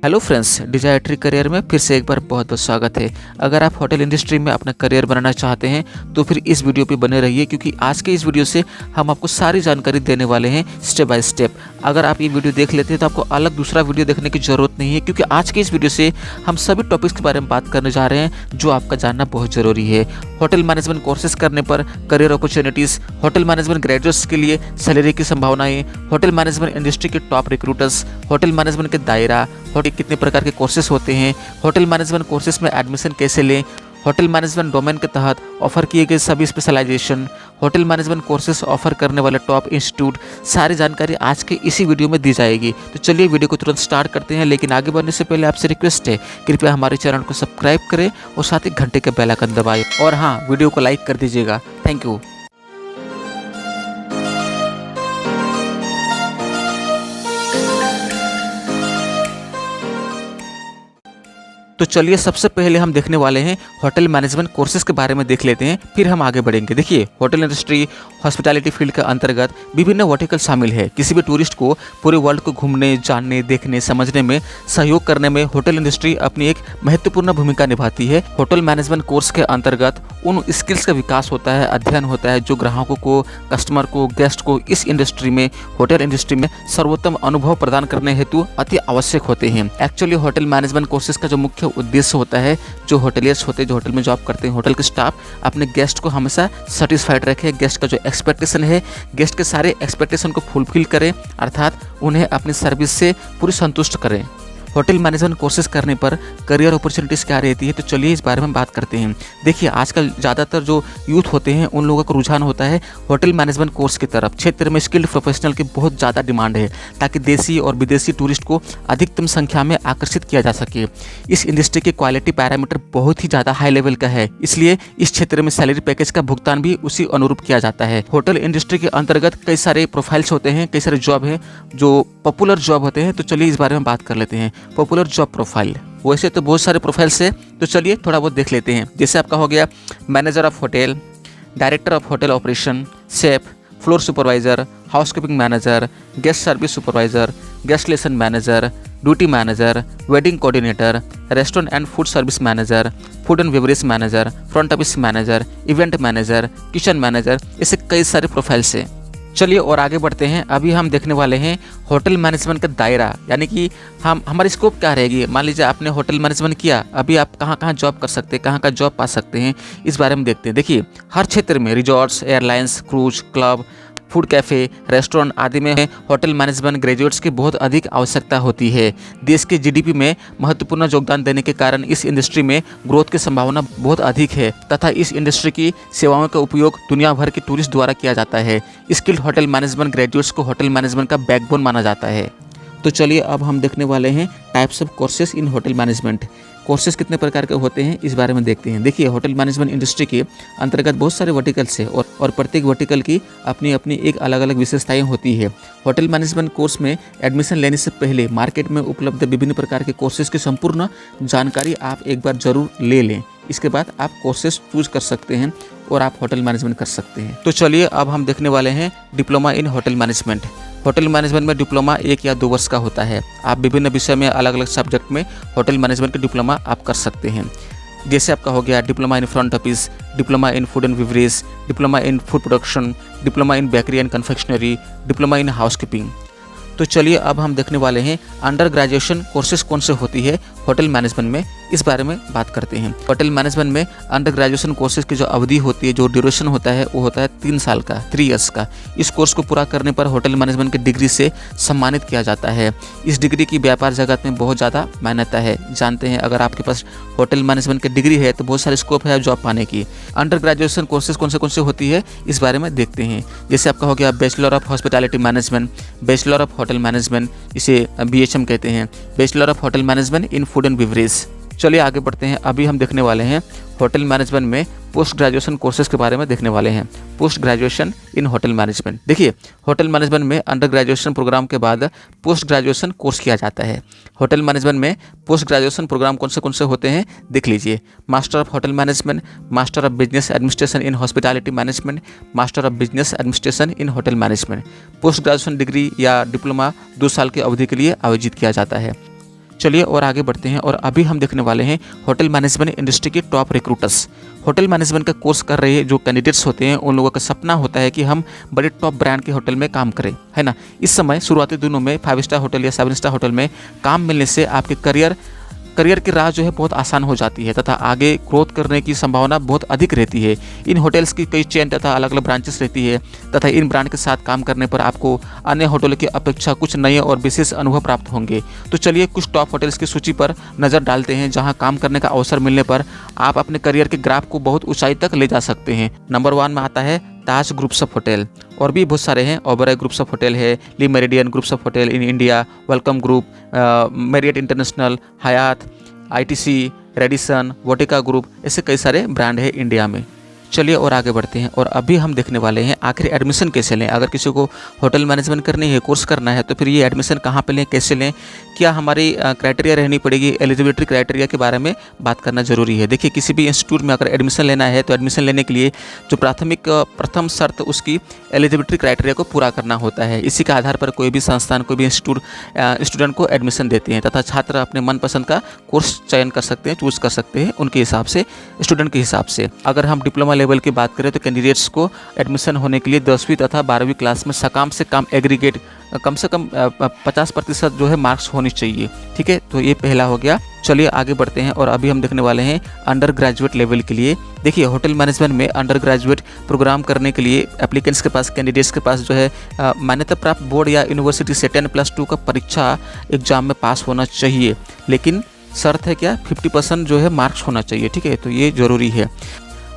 Hello friends, डिजायट्री career में फिर से एक बार बहुत बहुत स्वागत है। अगर आप होटल इंडस्ट्री में अपना करियर बनाना चाहते हैं तो फिर इस वीडियो पे बने रहिए, क्योंकि आज के इस वीडियो से हम आपको सारी जानकारी देने वाले हैं स्टेप बाय स्टेप। अगर आप ये वीडियो देख लेते हैं तो आपको अलग दूसरा वीडियो देखने की जरूरत नहीं है, क्योंकि आज के इस वीडियो से हम सभी टॉपिक्स के बारे में बात करने जा रहे हैं जो आपका जानना बहुत जरूरी है। होटल मैनेजमेंट कोर्सेज करने पर career opportunities, hotel management graduates के लिए सैलरी की संभावनाएं, होटल मैनेजमेंट इंडस्ट्री के टॉप रिक्रूटर्स, होटल मैनेजमेंट के दायरा, होटल कितने प्रकार के कोर्सेज होते हैं, होटल मैनेजमेंट कोर्सेज में एडमिशन कैसे लें, होटल मैनेजमेंट डोमेन के तहत ऑफर किए गए सभी specialization, hotel management courses offer करने वाले टॉप इंस्टीट्यूट, सारी जानकारी आज के इसी वीडियो में दी जाएगी। तो चलिए वीडियो को तुरंत स्टार्ट करते हैं, लेकिन आगे बढ़ने से पहले आपसे रिक्वेस्ट है, कृपया हमारे चैनल को सब्सक्राइब करें और साथ ही घंटे के बेल आइकन दबाएं, और हाँ, वीडियो को लाइक कर दीजिएगा। Thank you. तो चलिए सबसे पहले हम देखने वाले हैं होटल मैनेजमेंट कोर्सेज के बारे में देख लेते हैं, फिर हम आगे बढ़ेंगे। देखिए, होटल इंडस्ट्री हॉस्पिटैलिटी फील्ड के अंतर्गत विभिन्न वर्टिकल शामिल है। किसी भी टूरिस्ट को पूरे वर्ल्ड को घूमने, जानने, देखने, समझने में सहयोग करने में होटल इंडस्ट्री अपनी एक महत्वपूर्ण भूमिका निभाती है। होटल मैनेजमेंट कोर्स के अंतर्गत उन स्किल्स का विकास होता है, अध्ययन होता है जो ग्राहकों को, कस्टमर को, गेस्ट को इस इंडस्ट्री में, होटल इंडस्ट्री में सर्वोत्तम अनुभव प्रदान करने हेतु अति आवश्यक होते हैं। एक्चुअली होटल मैनेजमेंट कोर्सेज का जो मुख्य उद्देश्य होता है, जो होटलियर्स होते हैं, जो होटल में जॉब करते हैं, होटल के स्टाफ अपने गेस्ट को हमेशा सेटिस्फाइड रखे, गेस्ट का जो एक्सपेक्टेशन है, गेस्ट के सारे एक्सपेक्टेशन को फुलफिल करें, अर्थात उन्हें अपनी सर्विस से पूरी संतुष्ट करें। होटल मैनेजमेंट कोर्सेज करने पर करियर अपॉर्चुनिटीज़ क्या रहती है, तो चलिए इस बारे में बात करते हैं। देखिए, आजकल ज़्यादातर जो यूथ होते हैं उन लोगों का रुझान होता है होटल मैनेजमेंट कोर्स की तरफ। क्षेत्र में स्किल्ड प्रोफेशनल की बहुत ज़्यादा डिमांड है, ताकि देशी और विदेशी टूरिस्ट को अधिकतम संख्या में आकर्षित किया जा सके। इस इंडस्ट्री के क्वालिटी पैरामीटर बहुत ही ज़्यादा हाई लेवल का है, इसलिए इस क्षेत्र में सैलरी पैकेज का भुगतान भी उसी अनुरूप किया जाता है। होटल इंडस्ट्री के अंतर्गत कई सारे प्रोफाइल्स होते हैं, कई सारे जॉब हैं जो पॉपुलर जॉब होते हैं। तो चलिए इस बारे में बात कर लेते हैं। पॉपुलर जॉब प्रोफाइल, वैसे तो बहुत सारे प्रोफाइल्स है, तो चलिए थोड़ा बहुत देख लेते हैं। जैसे आपका हो गया manager of hotel, director of hotel operation, chef, floor supervisor, housekeeping manager, guest service supervisor, guest relation manager, duty manager, wedding coordinator, restaurant and food service manager, food and beverage manager, front office manager, event manager, kitchen manager, ऐसे कई सारे profiles हैं। चलिए और आगे बढ़ते हैं। अभी हम देखने वाले हैं होटल मैनेजमेंट का दायरा, यानी कि हमारी स्कोप क्या रहेगी। मान लीजिए आपने होटल मैनेजमेंट किया, अभी आप कहाँ कहाँ जॉब कर सकते हैं, कहाँ कहाँ जॉब पा सकते हैं, इस बारे में देखते हैं। देखिए, हर क्षेत्र में resorts, airlines, cruise, club, food cafe, restaurant आदि में होटल मैनेजमेंट ग्रेजुएट्स की बहुत अधिक आवश्यकता होती है। देश के जीडीपी में महत्वपूर्ण योगदान देने के कारण इस इंडस्ट्री में ग्रोथ की संभावना बहुत अधिक है, तथा इस इंडस्ट्री की सेवाओं का उपयोग दुनिया भर के टूरिस्ट द्वारा किया जाता है। स्किल्ड होटल मैनेजमेंट ग्रेजुएट्स को होटल मैनेजमेंट का बैकबोन माना जाता है। तो चलिए अब हम देखने वाले हैं types of courses in hotel management. Courses कितने प्रकार के होते हैं इस बारे में देखते हैं। देखिए, होटल मैनेजमेंट इंडस्ट्री के अंतर्गत बहुत सारे वर्टिकल्स है, और प्रत्येक वर्टिकल की अपनी अपनी एक अलग अलग विशेषताएं होती है। होटल मैनेजमेंट कोर्स में एडमिशन लेने से पहले मार्केट में उपलब्ध विभिन्न प्रकार के कोर्सेज की संपूर्ण जानकारी आप एक बार जरूर ले लें। इसके बाद आप कोर्सेज चूज कर सकते हैं और आप होटल मैनेजमेंट कर सकते हैं। तो चलिए अब हम देखने वाले हैं diploma in hotel management. Hotel management में डिप्लोमा 1 या 2 वर्ष का होता है। आप विभिन्न विषय में अलग अलग सब्जेक्ट में होटल मैनेजमेंट का डिप्लोमा आप कर सकते हैं। जैसे आपका हो गया diploma in front office, diploma in food and beverage, diploma in food production, diploma in bakery and confectionery, diploma in housekeeping. तो चलिए अब हम देखने वाले हैं अंडर ग्रेजुएशन कोर्सेज कौन से होती है होटल मैनेजमेंट में, इस बारे में बात करते हैं। होटल मैनेजमेंट में अंडर ग्रेजुएशन कोर्सेज की जो अवधि होती है, जो ड्यूरेशन होता है, वो होता है 3 साल का, 3 ईयर्स का। इस कोर्स को पूरा करने पर होटल मैनेजमेंट की डिग्री से सम्मानित किया जाता है। इस डिग्री की व्यापार जगत में बहुत ज़्यादा मान्यता है। जानते हैं, अगर आपके पास होटल मैनेजमेंट की डिग्री है तो बहुत सारे स्कोप है जॉब पाने की। अंडर ग्रेजुएशन कोर्सेज कौन से होती है इस बारे में देखते हैं। जैसे आपका हो गया bachelor of hospitality management, bachelor of hotel management, इसे BHM कहते हैं, bachelor of hotel management in food and beverage. चलिए आगे बढ़ते हैं। अभी हम देखने वाले हैं होटल मैनेजमेंट में पोस्ट ग्रेजुएशन कोर्सेज के बारे में देखने वाले हैं। Post graduation in hotel management. देखिए, होटल मैनेजमेंट में अंडर ग्रेजुएशन प्रोग्राम के बाद पोस्ट ग्रेजुएशन कोर्स किया जाता है। होटल मैनेजमेंट में पोस्ट ग्रेजुएशन प्रोग्राम कौन से होते हैं देख लीजिए। Master of hotel management, master of business administration in hospitality management, master of business administration in hotel management. Post graduation degree या डिप्लोमा 2 साल की अवधि के लिए आयोजित किया जाता है। चलिए और आगे बढ़ते हैं और अभी हम देखने वाले हैं होटल मैनेजमेंट इंडस्ट्री के टॉप रिक्रूटर्स। होटल मैनेजमेंट का कोर्स कर रहे जो कैंडिडेट्स होते हैं उन लोगों का सपना होता है कि हम बड़े टॉप ब्रांड के होटल में काम करें, है ना। इस समय शुरुआती दिनों में 5 स्टार होटल या 7 स्टार होटल में काम मिलने से आपके करियर की राह जो है बहुत आसान हो जाती है तथा आगे ग्रोथ करने की संभावना बहुत अधिक रहती है। इन होटल्स की कई चेन तथा अलग अलग ब्रांचेस रहती है तथा इन ब्रांड के साथ काम करने पर आपको अन्य होटलों की अपेक्षा कुछ नए और विशेष अनुभव प्राप्त होंगे। तो चलिए कुछ टॉप होटल्स की सूची पर नज़र डालते हैं जहां काम करने का अवसर मिलने पर आप अपने करियर के ग्राफ को बहुत ऊंचाई तक ले जा सकते हैं। नंबर 1 में आता है ताज ग्रुप्स ऑफ होटल। और भी बहुत सारे हैं, ओबेरॉय ग्रुप्स ऑफ होटल है, Le Meridien groups of hotel in India, welcome group, Marriott International, Hyatt, ITC, Radisson, वोटिका ग्रुप, ऐसे कई सारे ब्रांड है इंडिया में। चलिए और आगे बढ़ते हैं और अभी हम देखने वाले हैं आखिर एडमिशन कैसे लें। अगर किसी को होटल मैनेजमेंट करनी है, कोर्स करना है, तो फिर ये एडमिशन कहाँ पे लें, कैसे लें, क्या हमारी क्राइटेरिया रहनी पड़ेगी, एलिजिबिलिटी क्राइटेरिया के बारे में बात करना जरूरी है। देखिए किसी भी इंस्टीट्यूट में अगर एडमिशन लेना है तो एडमिशन लेने के लिए जो प्रथम शर्त उसकी एलिजिबिलिटी क्राइटेरिया को पूरा करना होता है। इसी के आधार पर कोई भी संस्थान, कोई भी इंस्टीट्यूट स्टूडेंट को एडमिशन देते हैं तथा छात्र अपने मनपसंद का कोर्स चयन कर सकते हैं, चूज कर सकते हैं उनके हिसाब से, स्टूडेंट के हिसाब से। अगर हम डिप्लोमा लेवल की बात करें तो कैंडिडेट्स को एडमिशन होने के लिए 10वीं तथा 12वीं क्लास में कम से कम एग्रीगेट कम से कम 50% जो है मार्क्स होनी चाहिए। ठीक है, तो ये पहला हो गया। चलिए आगे बढ़ते हैं और अभी हम देखने वाले हैं अंडर ग्रेजुएट लेवल के लिए। देखिए होटल मैनेजमेंट में अंडर ग्रेजुएट प्रोग्राम करने के लिए एप्लीकेंट्स के पास, कैंडिडेट्स के पास जो है मान्यता प्राप्त बोर्ड या यूनिवर्सिटी से 10+2 का परीक्षा एग्जाम में पास होना चाहिए। लेकिन शर्त है क्या, 50% जो है मार्क्स होना चाहिए। ठीक है, तो ये ज़रूरी है।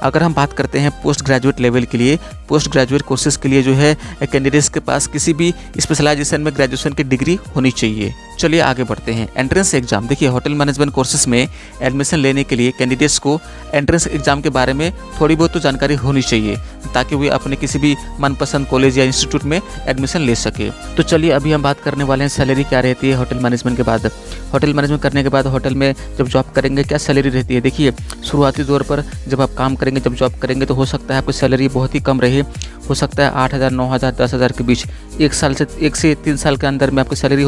अगर हम बात करते हैं पोस्ट ग्रेजुएट लेवल के लिए, पोस्ट ग्रेजुएट कोर्सेज के लिए जो है कैंडिडेट्स के पास किसी भी स्पेशलाइजेशन में ग्रेजुएशन की डिग्री होनी चाहिए। चलिए आगे बढ़ते हैं। एंट्रेंस एग्जाम, देखिए होटल मैनेजमेंट कोर्सेज में एडमिशन लेने के लिए कैंडिडेट्स को एंट्रेंस एग्जाम के बारे में थोड़ी बहुत तो जानकारी होनी चाहिए ताकि वे अपने किसी भी मनपसंद कॉलेज या इंस्टीट्यूट में एडमिशन ले सके। तो चलिए अभी हम बात करने वाले हैं सैलरी क्या रहती है होटल मैनेजमेंट के बाद। होटल मैनेजमेंट करने के बाद होटल में जब जॉब करेंगे क्या सैलरी रहती है। देखिए शुरुआती दौर पर जब आप काम करेंगे, जब जॉब करेंगे तो हो सकता है आपकी सैलरी बहुत ही कम रहे, हो सकता है 8,000, 9,000, 10,000 के बीच। 1 से 3 साल के अंदर में आपकी सैलरी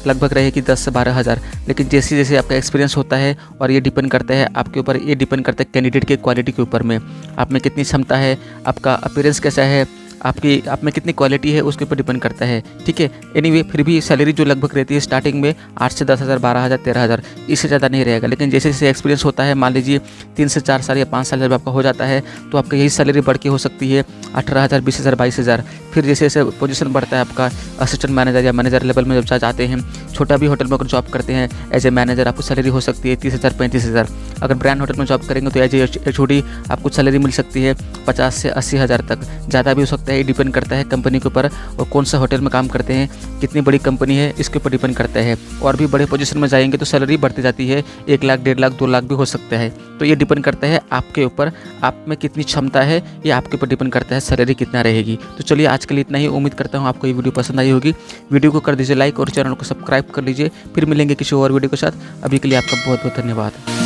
लगभग रहेगी 10 से 12,000। लेकिन जैसे जैसे आपका एक्सपीरियंस होता है, और ये डिपेंड करता है आपके ऊपर, ये डिपेंड करता है कैंडिडेट की क्वालिटी के ऊपर में, आप में कितनी क्षमता है, आपका अपीयरेंस कैसा है, आपकी आप में कितनी क्वालिटी है, उसके ऊपर डिपेंड करता है। ठीक है, एनीवे फिर भी सैलरी जो लगभग रहती है स्टार्टिंग में 8 से 10,000, 12,000, 13,000, इससे ज़्यादा नहीं रहेगा। लेकिन जैसे जैसे एक्सपीरियंस होता है, मान लीजिए 3 से 4 साल या 5 साल जब आपका हो जाता है तो आपका यही सैलरी बढ़ के हो सकती है 18,000, 20,000, 22,000। फिर जैसे जैसे पोजीशन बढ़ता है आपका, असिस्टेंट मैनेजर या मैनेजर लेवल में जब जाते हैं, छोटा भी होटल में अगर जॉब करते हैं एज ए मैनेजर, आपको सैलरी हो सकती है 30,000, 35,000। अगर ब्रांड होटल में जॉब करेंगे तो एज ए HOD आपको सैलरी मिल सकती है 50 से 80,000 तक, ज़्यादा भी हो सकता है। ये डिपेंड करता है कंपनी के ऊपर और कौन सा होटल में काम करते हैं, कितनी बड़ी कंपनी है, इसके ऊपर डिपेंड करता है। और भी बड़े पोजीशन में जाएंगे तो सैलरी बढ़ती जाती है, 1 लाख, 1.5 लाख, 2 लाख भी हो सकता है। तो ये डिपेंड करता है आपके ऊपर, आप में कितनी क्षमता है, ये आपके ऊपर डिपेंड करता है सैलरी कितना रहेगी। तो चलिए आज के लिए इतना ही। उम्मीद करता हूँ आपको ये वीडियो पसंद आई होगी। वीडियो को कर दीजिए लाइक और चैनल को सब्सक्राइब कर लीजिए। फिर मिलेंगे किसी और वीडियो के साथ। अभी के लिए आपका बहुत बहुत धन्यवाद।